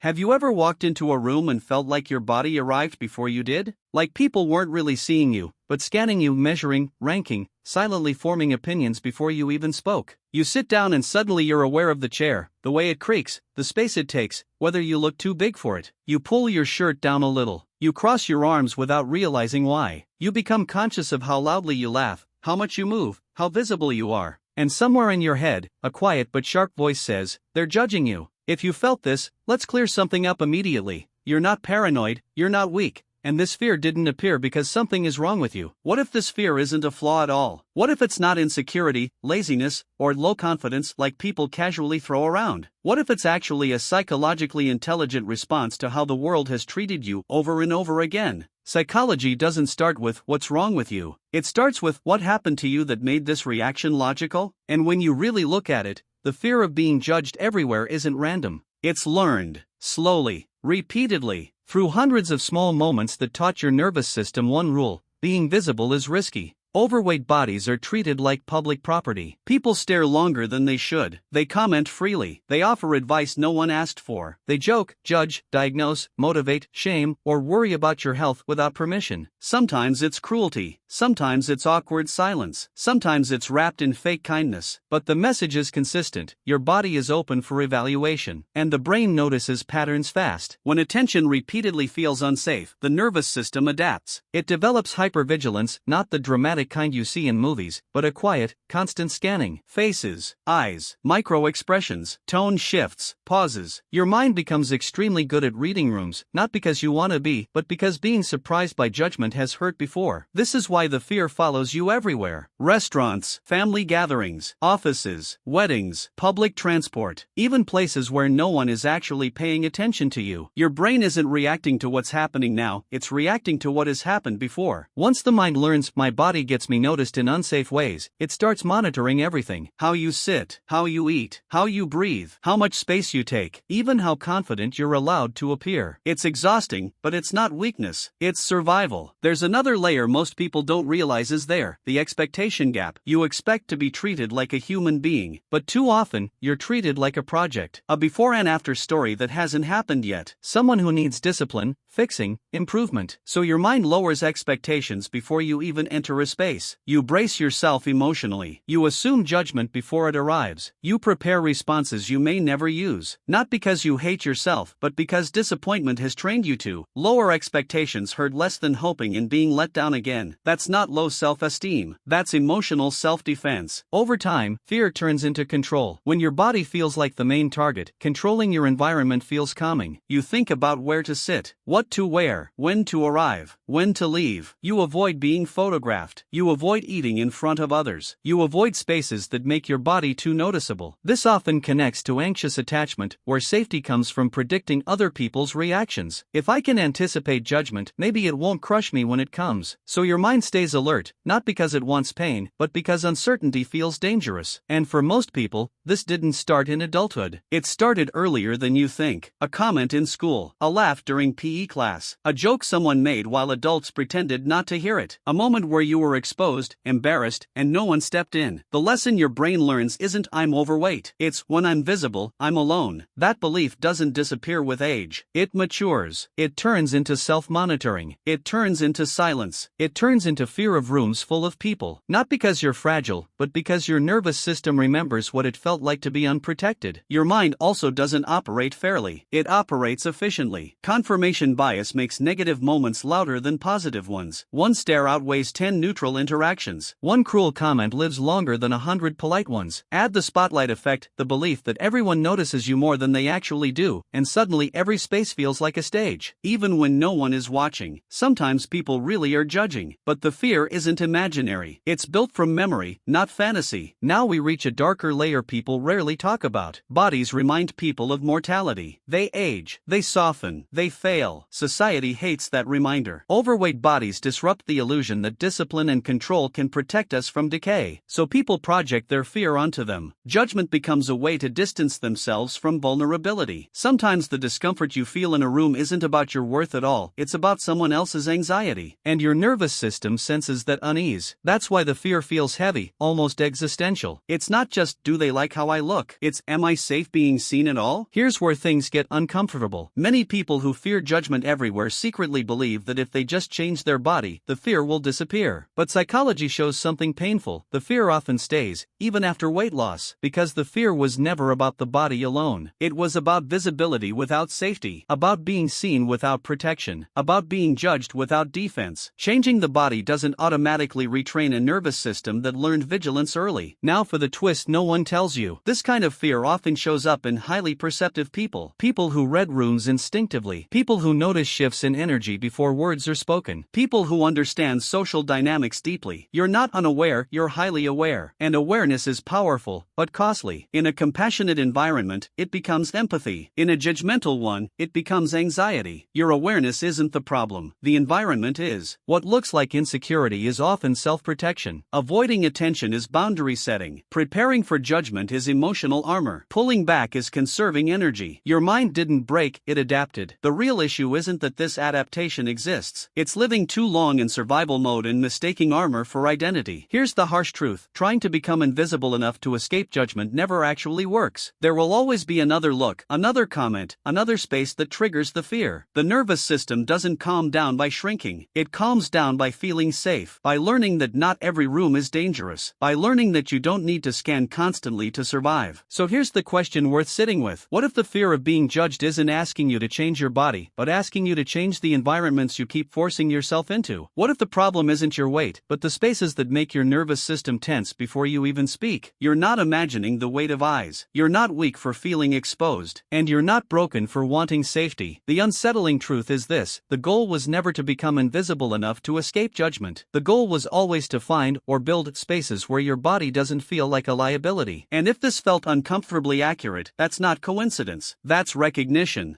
Have you ever walked into a room and felt like your body arrived before you did? Like people weren't really seeing you, but scanning you, measuring, ranking, silently forming opinions before you even spoke. You sit down and suddenly you're aware of the chair, the way it creaks, the space it takes, whether you look too big for it. You pull your shirt down a little. You cross your arms without realizing why. You become conscious of how loudly you laugh, how much you move, how visible you are. And somewhere in your head, a quiet but sharp voice says, "They're judging you." If you felt this, let's clear something up immediately. You're not paranoid, you're not weak. And this fear didn't appear because something is wrong with you. What if this fear isn't a flaw at all? What if it's not insecurity, laziness, or low confidence like people casually throw around? What if it's actually a psychologically intelligent response to how the world has treated you over and over again? Psychology doesn't start with what's wrong with you. It starts with what happened to you that made this reaction logical. And when you really look at it, the fear of being judged everywhere isn't random. It's learned, slowly, repeatedly, through hundreds of small moments that taught your nervous system one rule: being visible is risky. Overweight bodies are treated like public property. People stare longer than they should. They comment freely. They offer advice no one asked for. They joke, judge, diagnose, motivate, shame, or worry about your health without permission. Sometimes it's cruelty. Sometimes it's awkward silence. Sometimes it's wrapped in fake kindness. But the message is consistent. Your body is open for evaluation. And the brain notices patterns fast. When attention repeatedly feels unsafe, the nervous system adapts. It develops hypervigilance, not the dramatic kind you see in movies, but a quiet, constant scanning. Faces, eyes, micro expressions, tone shifts, pauses. Your mind becomes extremely good at reading rooms, not because you want to be, but because being surprised by judgment has hurt before. This is why the fear follows you everywhere. Restaurants, family gatherings, offices, weddings, public transport, even places where no one is actually paying attention to you. Your brain isn't reacting to what's happening now, it's reacting to what has happened before. Once the mind learns, my body gets me noticed in unsafe ways, it starts monitoring everything. How you sit, how you eat, how you breathe, how much space you take, even how confident you're allowed to appear. It's exhausting, but it's not weakness, it's survival. There's another layer most people don't realize is there: the expectation gap. You expect to be treated like a human being, but too often, you're treated like a project, a before and after story that hasn't happened yet. Someone who needs discipline, fixing, improvement. So your mind lowers expectations before you even enter a space. You brace yourself emotionally. You assume judgment before it arrives. You prepare responses you may never use. Not because you hate yourself, but because disappointment has trained you to. Lower expectations hurt less than hoping and being let down again. That's not low self-esteem. That's emotional self-defense. Over time, fear turns into control. When your body feels like the main target, controlling your environment feels calming. You think about where to sit, what to wear, when to arrive, when to leave. You avoid being photographed. You avoid eating in front of others. You avoid spaces that make your body too noticeable. This often connects to anxious attachment, where safety comes from predicting other people's reactions. If I can anticipate judgment, maybe it won't crush me when it comes. So your mind stays alert, not because it wants pain, but because uncertainty feels dangerous. And for most people, this didn't start in adulthood. It started earlier than you think. A comment in school, a laugh during PE class, a joke someone made while adults pretended not to hear it, a moment where you were exposed, embarrassed, and no one stepped in. The lesson your brain learns isn't "I'm overweight." It's "when I'm visible, I'm alone." That belief doesn't disappear with age. It matures. It turns into self-monitoring. It turns into silence. It turns into fear of rooms full of people. Not because you're fragile, but because your nervous system remembers what it felt like to be unprotected. Your mind also doesn't operate fairly. It operates efficiently. Confirmation bias makes negative moments louder than positive ones. One stare outweighs 10 neutral interactions. One cruel comment lives longer than 100 polite ones. Add the spotlight effect, the belief that everyone notices you more than they actually do, and suddenly every space feels like a stage. Even when no one is watching, sometimes people really are judging. But the fear isn't imaginary. It's built from memory, not fantasy. Now we reach a darker layer people rarely talk about. Bodies remind people of mortality. They age, they soften, they fail. Society hates that reminder. Overweight bodies disrupt the illusion that discipline and and control can protect us from decay, so people project their fear onto them. Judgment becomes a way to distance themselves from vulnerability. Sometimes the discomfort you feel in a room isn't about your worth at all, it's about someone else's anxiety. And your nervous system senses that unease. That's why the fear feels heavy, almost existential. It's not just, do they like how I look? It's, am I safe being seen at all? Here's where things get uncomfortable. Many people who fear judgment everywhere secretly believe that if they just change their body, the fear will disappear. But psychology shows something painful. The fear often stays, even after weight loss, because the fear was never about the body alone. It was about visibility without safety, about being seen without protection, about being judged without defense. Changing the body doesn't automatically retrain a nervous system that learned vigilance early. Now for the twist no one tells you. This kind of fear often shows up in highly perceptive people. People who read runes instinctively. People who notice shifts in energy before words are spoken. People who understand social dynamics deeply. You're not unaware, you're highly aware. And awareness is powerful, but costly. In a compassionate environment, it becomes empathy. In a judgmental one, it becomes anxiety. Your awareness isn't the problem. The environment is. What looks like insecurity is often self-protection. Avoiding attention is boundary setting. Preparing for judgment is emotional armor. Pulling back is conserving energy. Your mind didn't break, it adapted. The real issue isn't that this adaptation exists. It's living too long in survival mode and mistaking armor for identity. Here's the harsh truth. Trying to become invisible enough to escape judgment never actually works. There will always be another look, another comment, another space that triggers the fear. The nervous system doesn't calm down by shrinking. It calms down by feeling safe, by learning that not every room is dangerous, by learning that you don't need to scan constantly to survive. So here's the question worth sitting with. What if the fear of being judged isn't asking you to change your body, but asking you to change the environments you keep forcing yourself into? What if the problem isn't your weight, but the spaces that make your nervous system tense before you even speak? You're not imagining the weight of eyes. You're not weak for feeling exposed. And you're not broken for wanting safety. The unsettling truth is this: the goal was never to become invisible enough to escape judgment. The goal was always to find or build spaces where your body doesn't feel like a liability. And if this felt uncomfortably accurate, that's not coincidence. That's recognition.